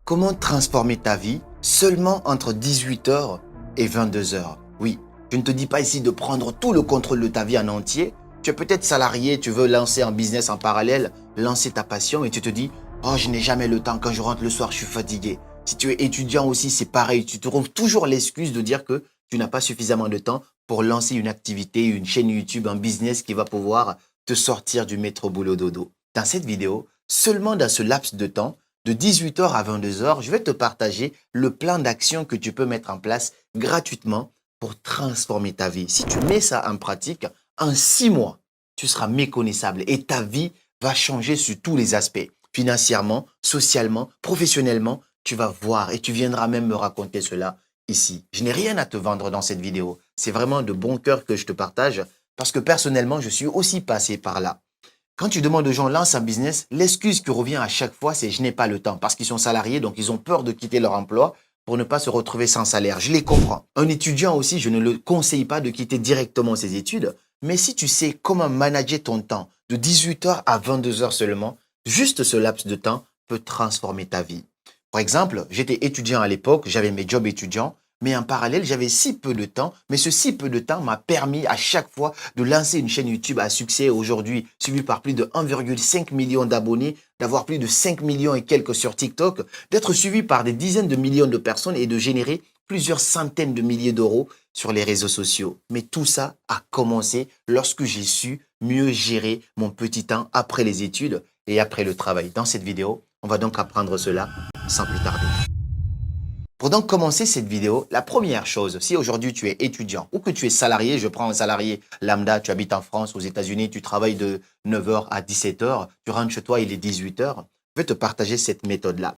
Comment transformer ta vie seulement entre 18h et 22h? Oui, je ne te dis pas ici de prendre tout le contrôle de ta vie en entier. Tu es peut-être salarié, tu veux lancer un business en parallèle, lancer ta passion et tu te dis « Oh, je n'ai jamais le temps, quand je rentre le soir, je suis fatigué. » Si tu es étudiant aussi, c'est pareil, tu trouves toujours l'excuse de dire que tu n'as pas suffisamment de temps pour lancer une activité, une chaîne YouTube, un business qui va pouvoir te sortir du métro boulot dodo. Dans cette vidéo, seulement dans ce laps de temps, de 18h à 22h, je vais te partager le plan d'action que tu peux mettre en place gratuitement pour transformer ta vie. Si tu mets ça en pratique, en 6 mois, tu seras méconnaissable et ta vie va changer sur tous les aspects. Financièrement, socialement, professionnellement, tu vas voir et tu viendras même me raconter cela ici. Je n'ai rien à te vendre dans cette vidéo. C'est vraiment de bon cœur que je te partage parce que personnellement, je suis aussi passé par là. Quand tu demandes aux gens lance un business, l'excuse qui revient à chaque fois, c'est je n'ai pas le temps parce qu'ils sont salariés, donc ils ont peur de quitter leur emploi pour ne pas se retrouver sans salaire. Je les comprends. Un étudiant aussi, je ne le conseille pas de quitter directement ses études, mais si tu sais comment manager ton temps de 18h à 22h seulement, juste ce laps de temps peut transformer ta vie. Par exemple, j'étais étudiant à l'époque, j'avais mes jobs étudiants, mais en parallèle, j'avais si peu de temps, mais ce si peu de temps m'a permis à chaque fois de lancer une chaîne YouTube à succès aujourd'hui, suivie par plus de 1,5 million d'abonnés, d'avoir plus de 5 millions et quelques sur TikTok, d'être suivi par des dizaines de millions de personnes et de générer plusieurs centaines de milliers d'euros sur les réseaux sociaux. Mais tout ça a commencé lorsque j'ai su mieux gérer mon petit temps après les études et après le travail. Dans cette vidéo, on va donc apprendre cela sans plus tarder. Pour donc commencer cette vidéo, la première chose, si aujourd'hui tu es étudiant ou que tu es salarié, je prends un salarié lambda, tu habites en France, aux États-Unis, tu travailles de 9h à 17h, tu rentres chez toi, il est 18h, je vais te partager cette méthode-là.